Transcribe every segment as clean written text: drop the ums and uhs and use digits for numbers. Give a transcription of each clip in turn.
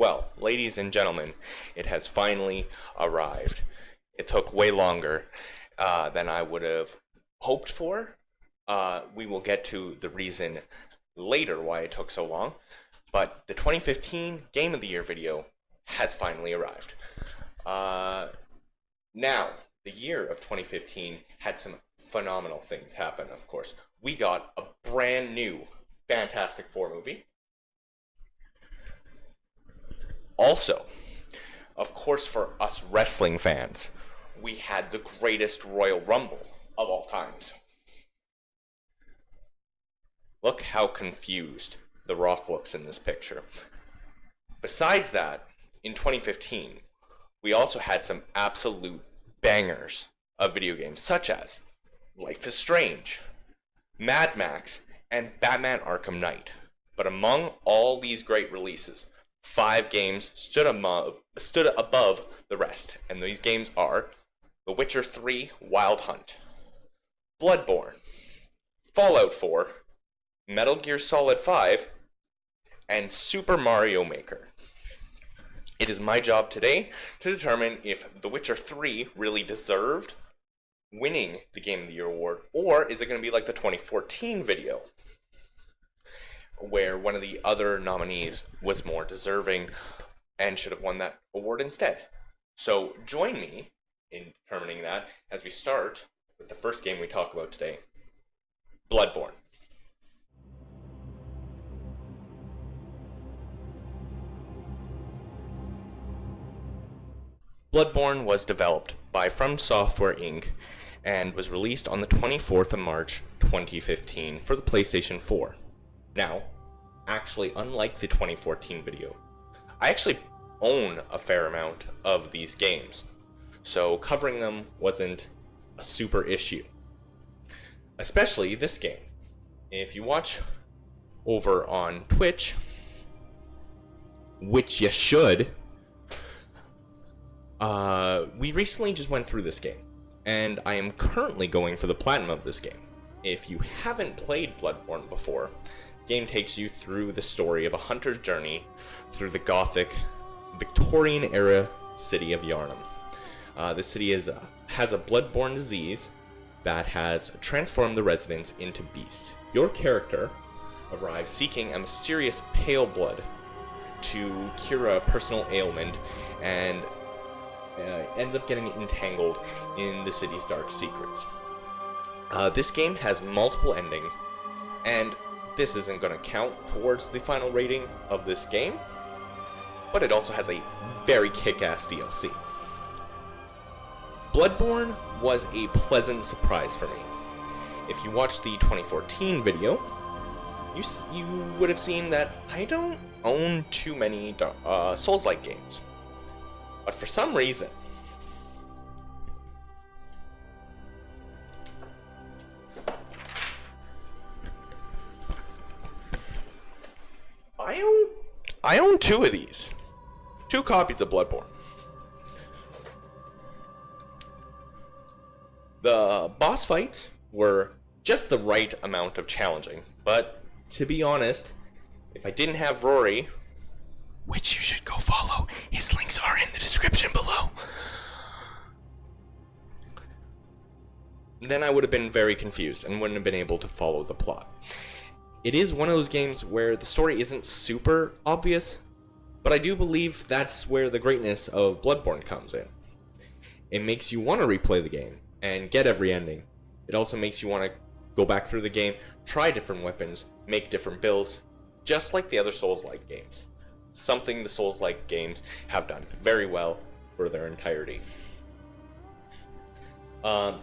Well, ladies and gentlemen, it has finally arrived. It took way longer than I would have hoped for. We will get to the reason later why it took so long, but the 2015 Game of the Year video has finally arrived. Now, the year of 2015 had some phenomenal things happen, of course. We got a brand new Fantastic Four movie. Also, of course, for us wrestling fans, we had the greatest Royal Rumble of all times. Look how confused The Rock looks in this picture. Besides that, in 2015, we also had some absolute bangers of video games, such as Life is Strange, Mad Max, and Batman Arkham Knight. But among all these great releases, 5 games stood above the rest, and these games are The Witcher 3 Wild Hunt, Bloodborne, Fallout 4, Metal Gear Solid 5, and Super Mario Maker. It is my job today to determine if The Witcher 3 really deserved winning the Game of the Year award, or is it going to be like the 2014 video, where one of the other nominees was more deserving and should have won that award instead. So join me in determining that as we start with the first game we talk about today, Bloodborne. Bloodborne was developed by From Software Inc. and was released on the 24th of March 2015 for the PlayStation 4. Now, actually, unlike the 2014 video, I actually own a fair amount of these games, so covering them wasn't a super issue. Especially this game. If you watch over on Twitch, which you should, we recently just went through this game, and I am currently going for the platinum of this game. If you haven't played Bloodborne before, the game takes you through the story of a hunter's journey through the Gothic, Victorian-era city of Yharnam. This city has a bloodborne disease that has transformed the residents into beasts. Your character arrives seeking a mysterious pale blood to cure a personal ailment, and ends up getting entangled in the city's dark secrets. This game has multiple endings, and this isn't going to count towards the final rating of this game, but it also has a very kick-ass DLC. Bloodborne was a pleasant surprise for me. If you watched the 2014 video, you would have seen that I don't own too many Souls-like games. But for some reason, I own 2 of these. 2 copies of Bloodborne. The boss fights were just the right amount of challenging, but to be honest, if I didn't have Rory, which you should go follow, his links are in the description below, then I would have been very confused and wouldn't have been able to follow the plot. It is one of those games where the story isn't super obvious, but I do believe that's where the greatness of Bloodborne comes in. It makes you want to replay the game and get every ending. It also makes you want to go back through the game, try different weapons, make different builds, just like the other Souls-like games. Something the Souls-like games have done very well for their entirety.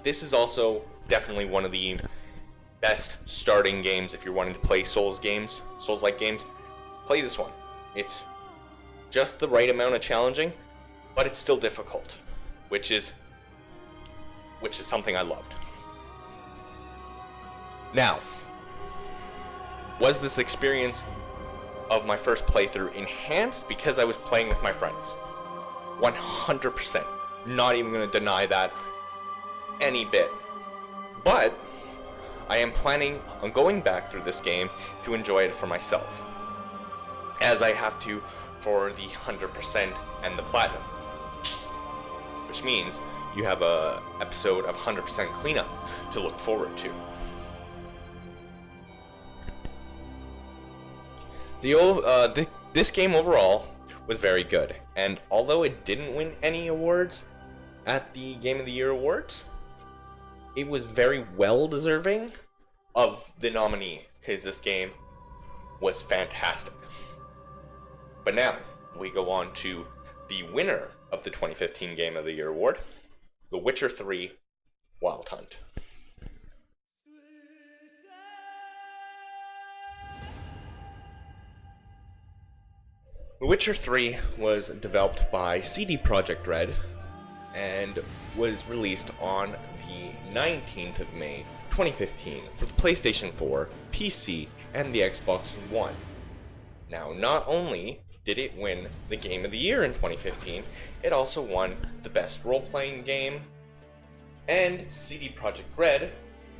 This is also definitely one of the best starting games if you're wanting to play Souls-like games. Play this one. It's just the right amount of challenging, but it's still difficult, which is something I loved. Now, was this experience of my first playthrough enhanced because I was playing with my friends? 100%. Not even going to deny that any bit. But I am planning on going back through this game to enjoy it for myself, as I have to for the 100% and the platinum. Which means you have a episode of 100% cleanup to look forward to. This game overall was very good, and although it didn't win any awards at the Game of the Year awards, it was very well deserving of the nominee, because this game was fantastic. But now, we go on to the winner of the 2015 Game of the Year award, The Witcher 3 Wild Hunt. The Witcher 3 was developed by CD Projekt Red and was released on the 19th of May 2015 for the PlayStation 4, PC, and the Xbox One. Now, not only did it win the Game of the Year in 2015, it also won the Best Role-Playing Game, and CD Projekt Red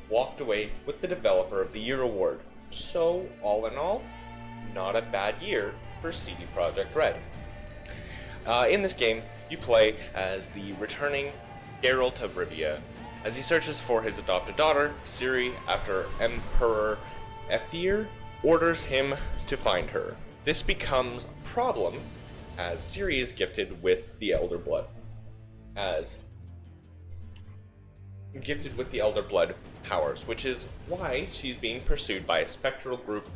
walked away with the Developer of the Year award. So, all in all, not a bad year for CD Projekt Red. In this game, you play as the returning Geralt of Rivia as he searches for his adopted daughter, Ciri, after Emperor Ethyr orders him to find her. This becomes a problem as Ciri is gifted with the Elder Blood. Powers, which is why she's being pursued by a spectral group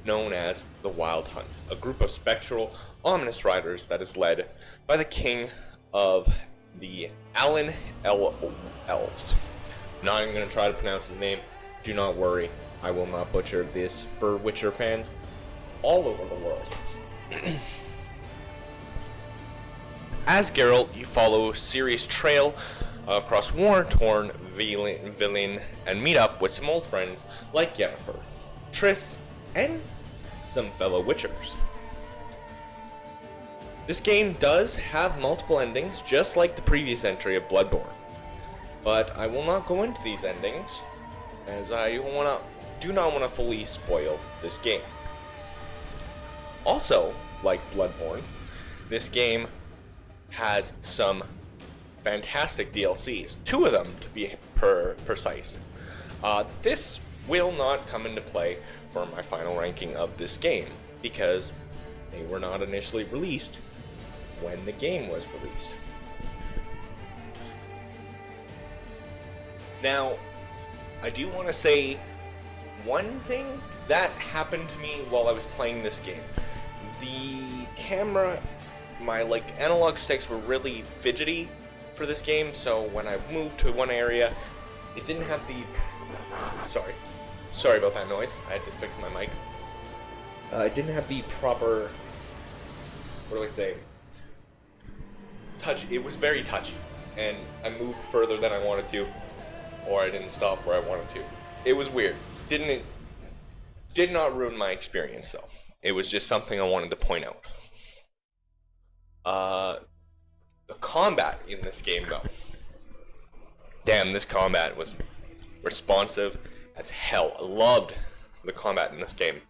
known as the Wild Hunt, a group of spectral, ominous riders that is led by the king of the Allen Elves. Not even going to try to pronounce his name. Do not worry, I will not butcher this for Witcher fans all over the world. As Geralt, you follow Ciri's trail across war-torn Villain and meet up with some old friends like Yennefer, Triss, and some fellow Witchers. This game does have multiple endings, just like the previous entry of Bloodborne, but I will not go into these endings, as I do not want to fully spoil this game. Also, like Bloodborne, this game has some fantastic DLCs, 2 of them to be precise. This will not come into play for my final ranking of this game, because they were not initially released when the game was released. Now, I do want to say one thing that happened to me while I was playing this game. The camera, my analog sticks were really fidgety for this game, so when I moved to one area, it didn't have the... Sorry about that noise. I had to fix my mic. It didn't have the proper... What do I say? Touch. It was very touchy, and I moved further than I wanted to, or I didn't stop where I wanted to. It was weird. Did not ruin my experience, though. It was just something I wanted to point out. The combat in this game, though. Damn, this combat was responsive as hell. I loved the combat in this game.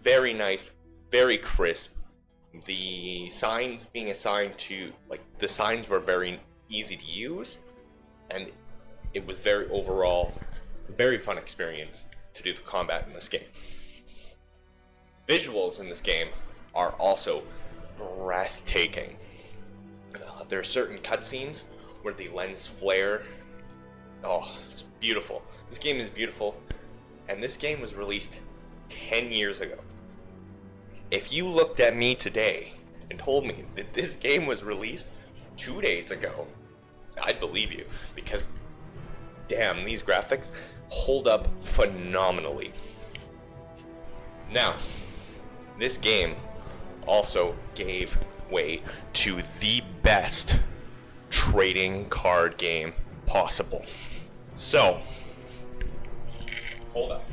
Very nice, very crisp. The signs being assigned to, the signs were very easy to use, and it was very fun experience to do the combat in this game. Visuals in this game are also breathtaking. There are certain cutscenes where the lens flare. Oh, it's beautiful. This game is beautiful, and this game was released 10 years ago. If you looked at me today and told me that this game was released 2 days ago, I'd believe you, because damn, these graphics hold up phenomenally. Now, this game also gave way to the best trading card game possible. So, hold up.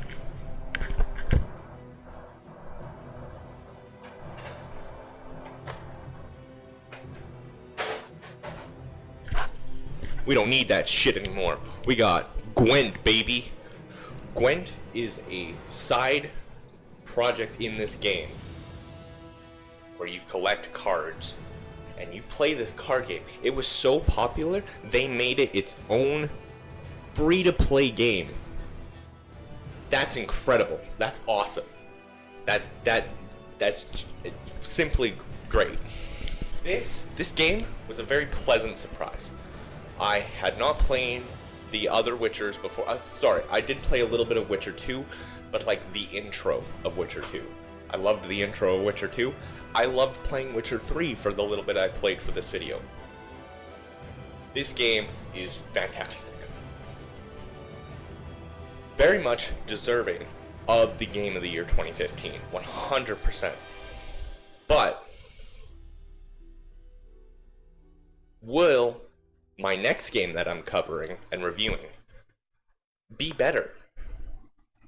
We don't need that shit anymore. We got Gwent, baby. Gwent is a side project in this game where you collect cards and you play this card game. It was so popular, they made it its own free-to-play game. That's incredible. That's awesome. That's simply great. This game was a very pleasant surprise. I had not played the other Witchers before. Sorry, I did play a little bit of Witcher 2, but like the intro of Witcher 2. I loved the intro of Witcher 2. I loved playing Witcher 3 for the little bit I played for this video. This game is fantastic. Very much deserving of the Game of the Year 2015, 100%. But will my next game that I'm covering and reviewing be better?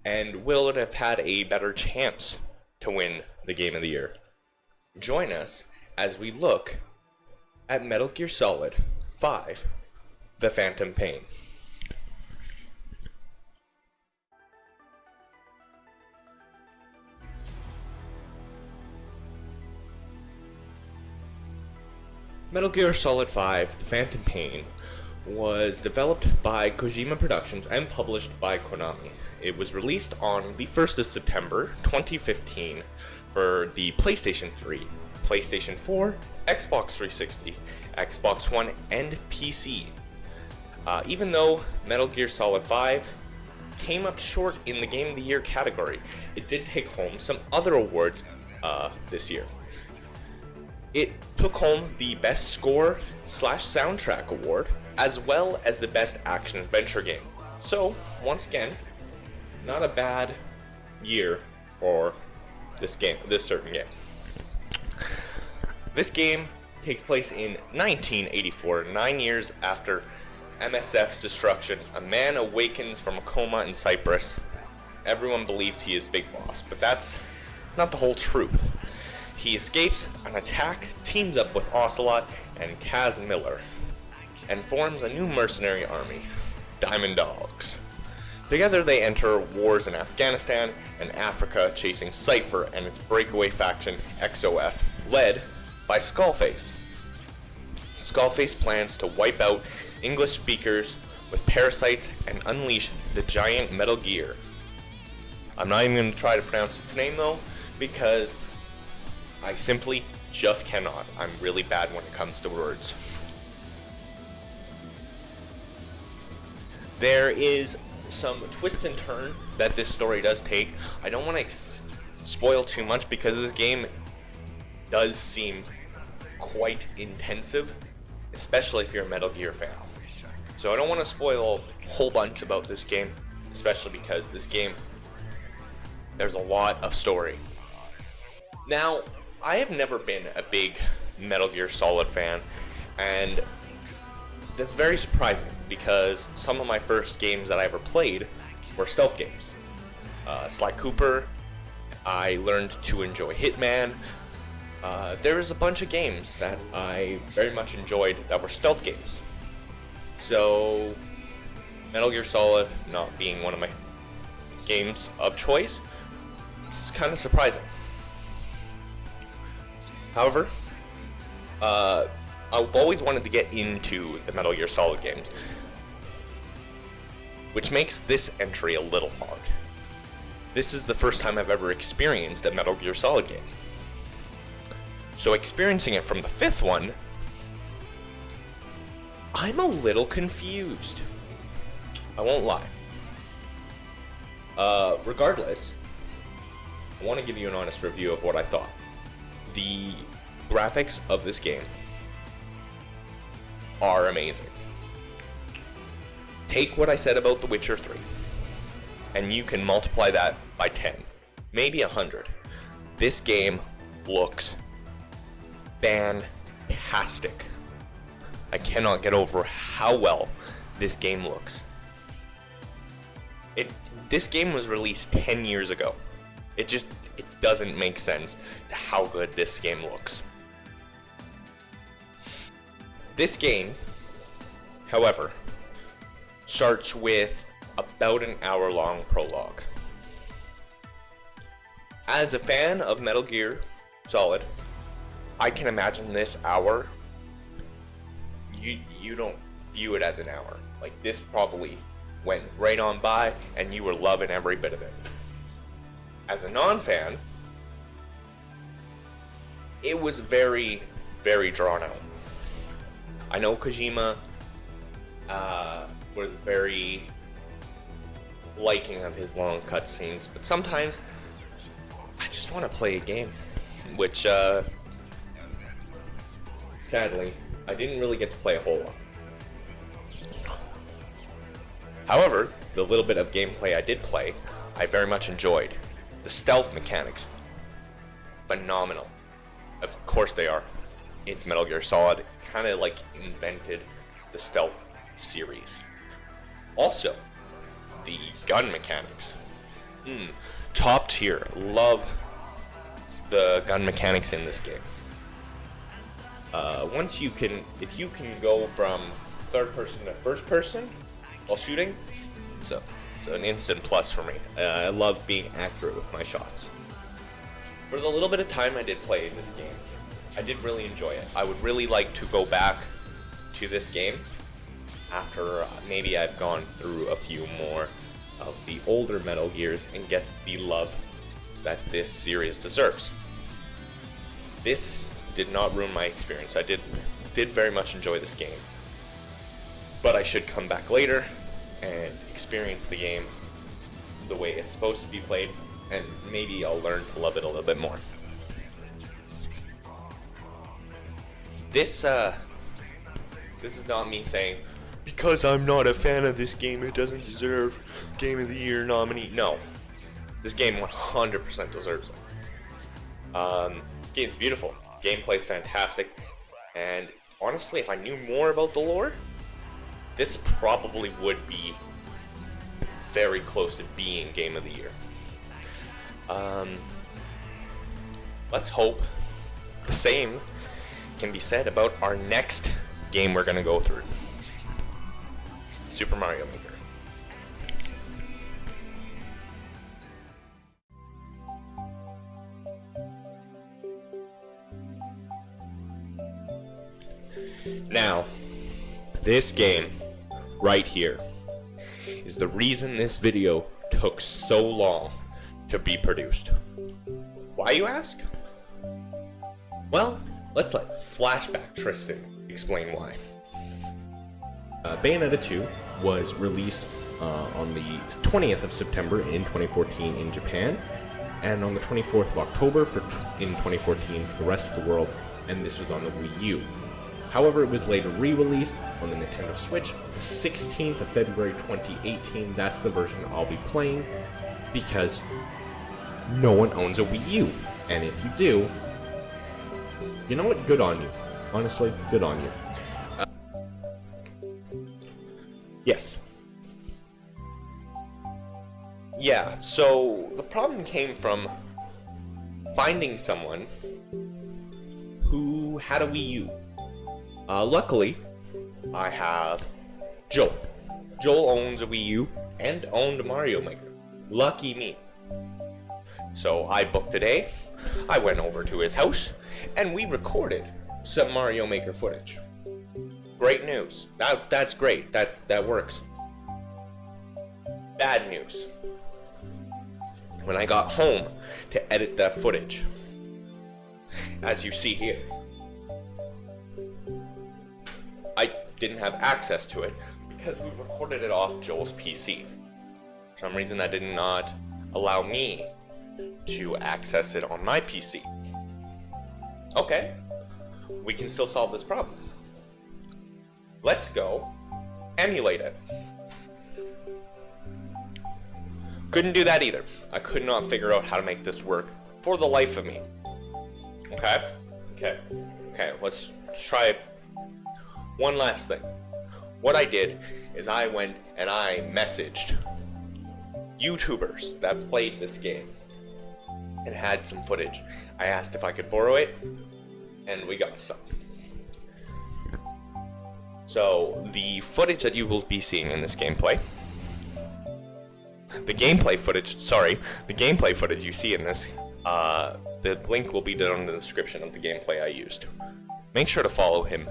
And will it have had a better chance to win the Game of the Year? Join us as we look at Metal Gear Solid 5: The Phantom Pain. Metal Gear Solid 5: The Phantom Pain was developed by Kojima Productions and published by Konami. It was released on the 1st of September 2015 for the PlayStation 3, PlayStation 4, Xbox 360, Xbox One, and PC. Even though Metal Gear Solid 5 came up short in the Game of the Year category, it did take home some other awards this year. It took home the Best Score / Soundtrack Award, as well as the Best Action Adventure Game. So, once again, not a bad year for this certain game. This game takes place in 1984, 9 years after MSF's destruction. A man awakens from a coma in Cyprus. Everyone believes he is Big Boss, but that's not the whole truth. He escapes an attack, teams up with Ocelot and Kaz Miller, and forms a new mercenary army, Diamond Dogs. Together they enter wars in Afghanistan and Africa, chasing Cypher and its breakaway faction, XOF, led by Skullface. Skullface plans to wipe out English speakers with parasites and unleash the giant Metal Gear. I'm not even going to try to pronounce its name though, because I simply just cannot. I'm really bad when it comes to words. There is some twist and turn that this story does take. I don't want to spoil too much because this game does seem quite intensive, especially if you're a Metal Gear fan. So I don't want to spoil a whole bunch about this game, especially because this game, there's a lot of story. Now, I have never been a big Metal Gear Solid fan, and that's very surprising because some of my first games that I ever played were stealth games. Sly Cooper, I learned to enjoy Hitman. There was a bunch of games that I very much enjoyed that were stealth games. So, Metal Gear Solid not being one of my games of choice, it's kind of surprising. However, I've always wanted to get into the Metal Gear Solid games, which makes this entry a little hard. This is the first time I've ever experienced a Metal Gear Solid game. So experiencing it from the fifth one, I'm a little confused. I won't lie. Regardless, I want to give you an honest review of what I thought. The graphics of this game are amazing. Take what I said about The Witcher 3, and you can multiply that by 10, maybe 100. This game looks fantastic. I cannot get over how well this game looks. This game was released 10 years ago. It doesn't make sense to how good this game looks. This game, however, starts with about an hour-long prologue. As a fan of Metal Gear Solid, I can imagine this hour, you don't view it as an hour. Like, this probably went right on by, and you were loving every bit of it. As a non-fan, it was very, very drawn out. I know Kojima was very liking of his long cutscenes, but sometimes I just want to play a game, which sadly I didn't really get to play a whole lot. However, the little bit of gameplay I did play, I very much enjoyed. The stealth mechanics, phenomenal. Of course they are. It's Metal Gear Solid, kind of like invented the stealth series. Also, the gun mechanics. Top tier. Love the gun mechanics in this game. If you can go from third person to first person while shooting, so it's an instant plus for me. I love being accurate with my shots. For the little bit of time I did play in this game, I did really enjoy it. I would really like to go back to this game after maybe I've gone through a few more of the older Metal Gears and get the love that this series deserves. This did not ruin my experience. I did very much enjoy this game, but I should come back later and experience the game the way it's supposed to be played, and maybe I'll learn to love it a little bit more. This is not me saying, because I'm not a fan of this game, it doesn't deserve Game of the Year nominee. No, this game 100% deserves it. This game's beautiful. Gameplay's fantastic, and honestly, if I knew more about the lore, this probably would be very close to being Game of the Year. Let's hope the same can be said about our next game we're going to go through. Super Mario Maker. Now, this game right here is the reason this video took so long to be produced. Why, you ask? Well, let's let flashback Tristan explain why. Bayonetta 2 was released on the 20th of September in 2014 in Japan, and on the 24th of October in 2014 for the rest of the world, and this was on the Wii U. However, it was later re-released on the Nintendo Switch the 16th of February 2018. That's the version I'll be playing, because no one owns a Wii U. And if you do, you know what? Good on you. Honestly, good on you. Yes. Yeah, so the problem came from finding someone who had a Wii U. Luckily, I have Joel. Joel owns a Wii U and owned Mario Maker. Lucky me. So I booked a day, I went over to his house, and we recorded some Mario Maker footage. Great news. That's great. That works. Bad news. When I got home to edit that footage, as you see here, I didn't have access to it because we recorded it off Joel's PC. For some reason that did not allow me to access it on my PC. Okay, we can still solve this problem. Let's go emulate it. Couldn't do that either. I could not figure out how to make this work for the life of me. Okay, let's try one last thing. What I did is I went and I messaged YouTubers that played this game and had some footage. I asked if I could borrow it, and we got some. So the footage that you will be seeing in this gameplay, the gameplay footage you see in this The link will be down in the description of the gameplay I used. Make sure to follow him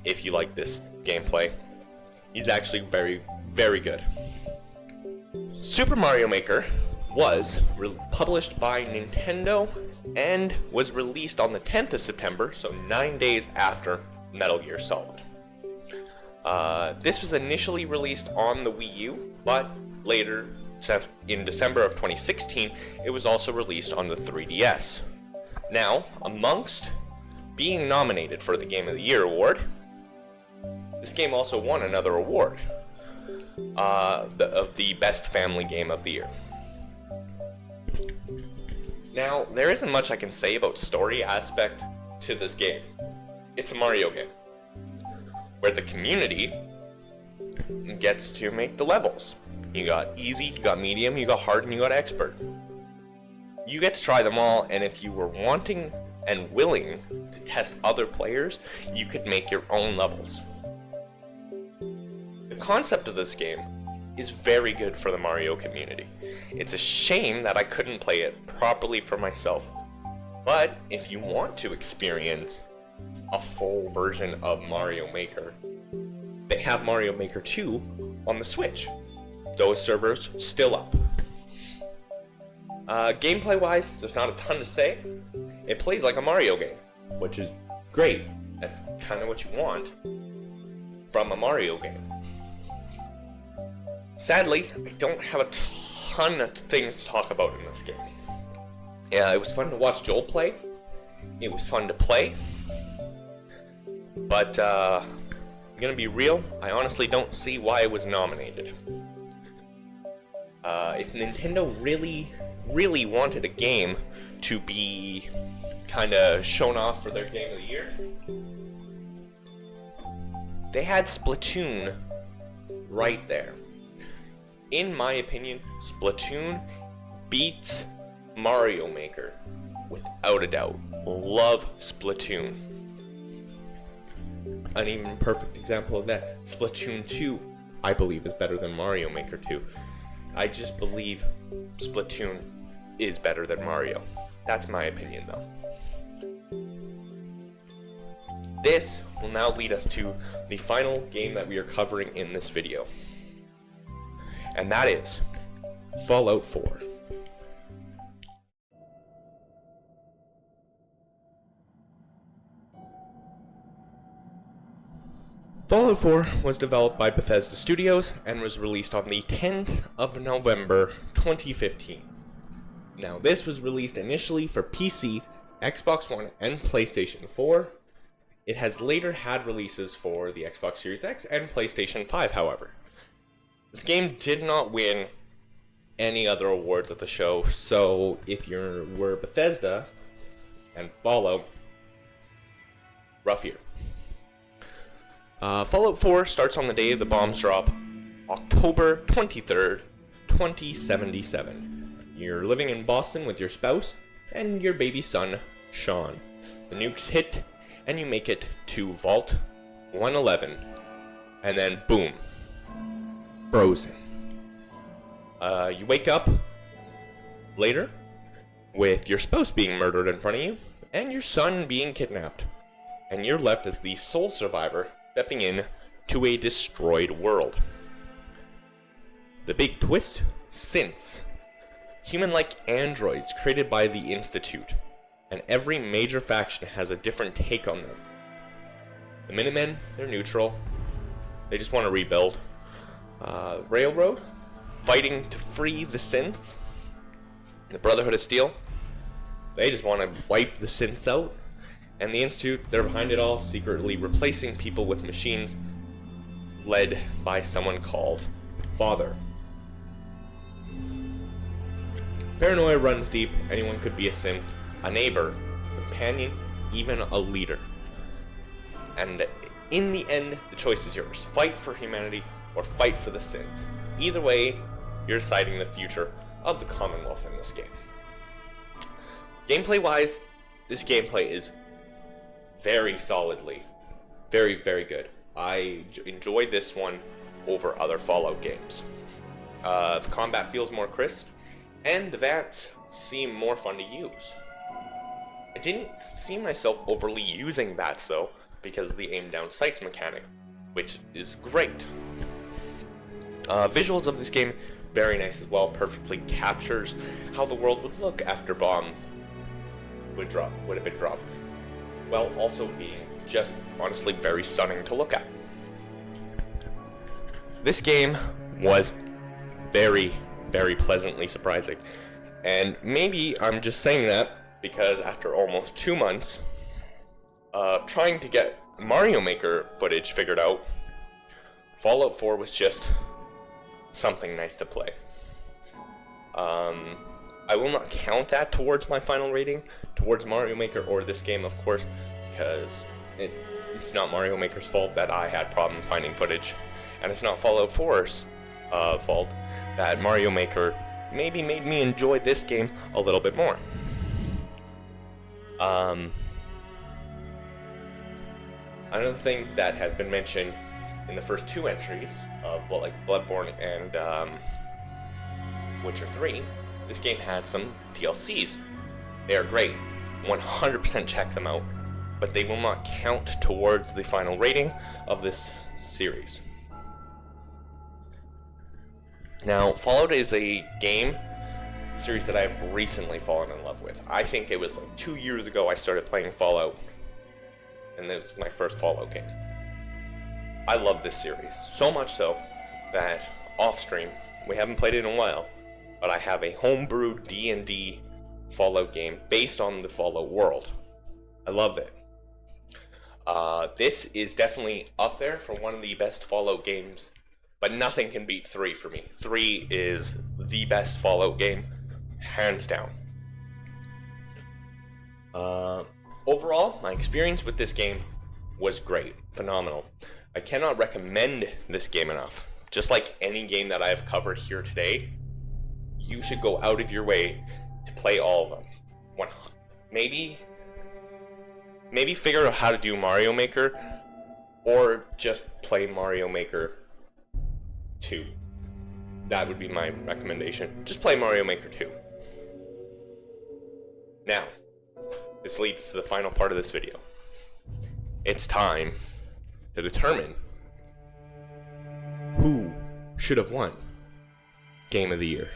if you like this gameplay. He's actually very, very good. Super Mario Maker was published by Nintendo and was released on the 10th of September, so 9 days after Metal Gear Solid. This was initially released on the Wii U, but later, in December of 2016, it was also released on the 3DS. Now, amongst being nominated for the Game of the Year award, this game also won another award of the Best Family Game of the Year. Now, there isn't much I can say about story aspect to this game. It's a Mario game, where the community gets to make the levels. You got easy, you got medium, you got hard, and you got expert. You get to try them all, and if you were wanting and willing to test other players, you could make your own levels. The concept of this game is very good for the Mario community. It's a shame that I couldn't play it properly for myself. But if you want to experience a full version of Mario Maker, they have Mario Maker 2 on the Switch. Those servers still up. Gameplay wise, there's not a ton to say. It plays like a Mario game, which is great. That's kind of what you want from a Mario game. Sadly, I don't have a ton of things to talk about in this game. Yeah, it was fun to watch Joel play. It was fun to play. But, I'm gonna be real, I honestly don't see why it was nominated. If Nintendo really wanted a game to be kinda shown off for their Game of the Year, they had Splatoon right there. In my opinion, Splatoon beats Mario Maker without a doubt. Love Splatoon. An even perfect example of that, Splatoon 2, I believe, is better than Mario Maker 2. I just believe Splatoon is better than Mario. That's my opinion, though. This will now lead us to the final game that we are covering in this video. And that is Fallout 4. Fallout 4 was developed by Bethesda Studios and was released on the 10th of November 2015. Now, this was released initially for PC, Xbox One, and PlayStation 4. It has later had releases for the Xbox Series X and PlayStation 5, however. This game did not win any other awards at the show, so if you were Bethesda and Fallout, rough year. Fallout 4 starts on the day of the bombs drop, October 23rd, 2077. You're living in Boston with your spouse and your baby son, Sean. The nukes hit, and you make it to Vault 111, and then boom. Frozen. You wake up later with your spouse being murdered in front of you and your son being kidnapped, and you're left as the sole survivor stepping in to a destroyed world. The big twist? Synths. Human-like androids created by the Institute, and every major faction has a different take on them. The Minutemen, they're neutral. They just want to rebuild. Railroad, fighting to free the synths. The Brotherhood of Steel, they just want to wipe the synths out. And the Institute, they're behind it all, secretly replacing people with machines, led by someone called Father. Paranoia runs deep. Anyone could be a synth, a neighbor, companion, even a leader. And in the end, the choice is yours. Fight for humanity or fight for the synths. Either way, you're deciding the future of the Commonwealth in this game. Gameplay-wise, this gameplay is very solidly, very, very good. I enjoy this one over other Fallout games. The combat feels more crisp. And the VATs seem more fun to use. I didn't see myself overly using VATs though, because of the aim down sights mechanic, which is great. Visuals of this game, very nice as well, perfectly captures how the world would look after bombs would have been dropped, while also being just honestly very stunning to look at. This game was very, very pleasantly surprising, and maybe I'm just saying that because after almost 2 months of trying to get Mario Maker footage figured out, Fallout 4 was just something nice to play. I will not count that towards my final rating, towards Mario Maker or this game, of course, because it's not Mario Maker's fault that I had problem finding footage, and it's not Fallout 4's fault that Mario Maker maybe made me enjoy this game a little bit more. Another thing that has been mentioned in the first 2 entries of Bloodborne and Witcher 3, this game had some DLCs. They are great. 100% check them out, but they will not count towards the final rating of this series. Now, Fallout is a game series that I've recently fallen in love with. I think it was like 2 years ago I started playing Fallout, and this was my first Fallout game. I love this series, so much so that off stream, we haven't played it in a while, but I have a homebrewed D&D Fallout game based on the Fallout world. I love it. This is definitely up there for one of the best Fallout games, but nothing can beat 3 for me. 3 is the best Fallout game, hands down. Overall, my experience with this game was great, phenomenal. I cannot recommend this game enough. Just like any game that I have covered here today, you should go out of your way to play all of them. Maybe figure out how to do Mario Maker, or just play Mario Maker 2. That would be my recommendation. Just play Mario Maker 2. Now, this leads to the final part of this video. It's time to determine who should have won Game of the Year.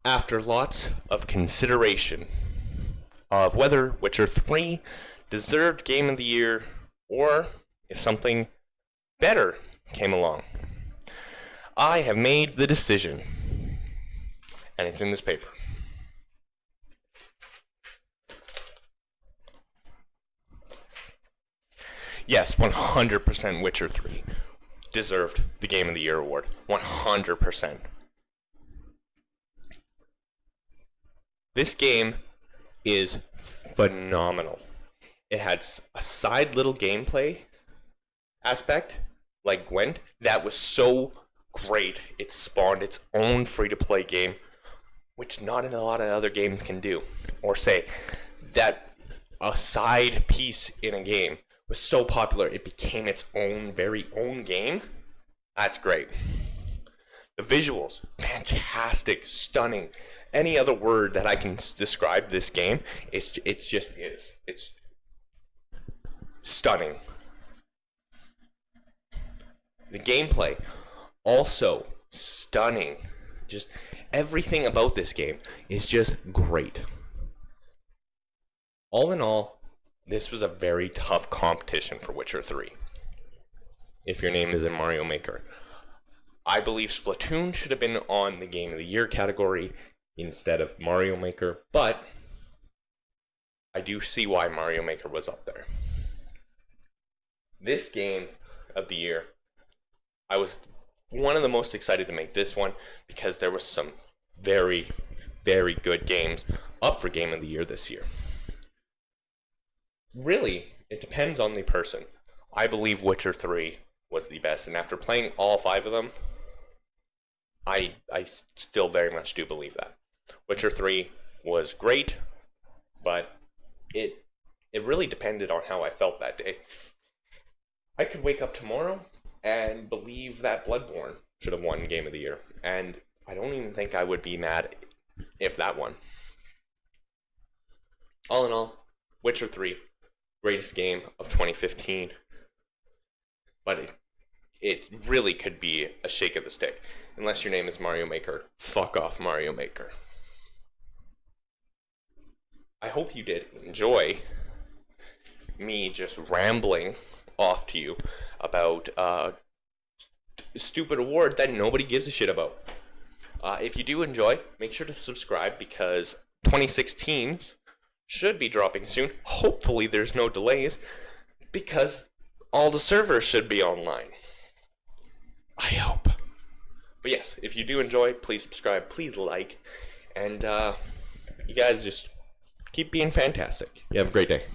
After lots of consideration of whether Witcher 3 deserved Game of the Year or if something better came along, I have made the decision, and it's in this paper. Yes, 100% Witcher 3 deserved the Game of the Year award. 100%. This game is phenomenal. It had a side little gameplay aspect, like Gwent, that was so great. It spawned its own free-to-play game, which not a lot of other games can do. Or say that a side piece in a game was so popular it became its own very own game. That's great. The visuals, fantastic, stunning. Any other word that I can describe this game, it's just is. It's stunning. The gameplay, also stunning. Just everything about this game is just great. All in all, this was a very tough competition for Witcher 3. If your name is in Mario Maker. I believe Splatoon should have been on the Game of the Year category instead of Mario Maker, but I do see why Mario Maker was up there. This Game of the Year, I was one of the most excited to make this one because there was some very, very good games up for Game of the Year this year. Really, it depends on the person. I believe Witcher 3 was the best, and after playing all 5 of them, I still very much do believe that. Witcher 3 was great, but it really depended on how I felt that day. I could wake up tomorrow and believe that Bloodborne should have won Game of the Year, and I don't even think I would be mad if that won. All in all, Witcher 3, greatest game of 2015, but it really could be a shake of the stick. Unless your name is Mario Maker, fuck off Mario Maker. I hope you did enjoy me just rambling off to you about a stupid award that nobody gives a shit about. If you do enjoy, make sure to subscribe because 2016s should be dropping soon. Hopefully there's no delays because all the servers should be online. I hope. But yes, if you do enjoy, please subscribe, please like, and you guys just keep being fantastic. You have a great day.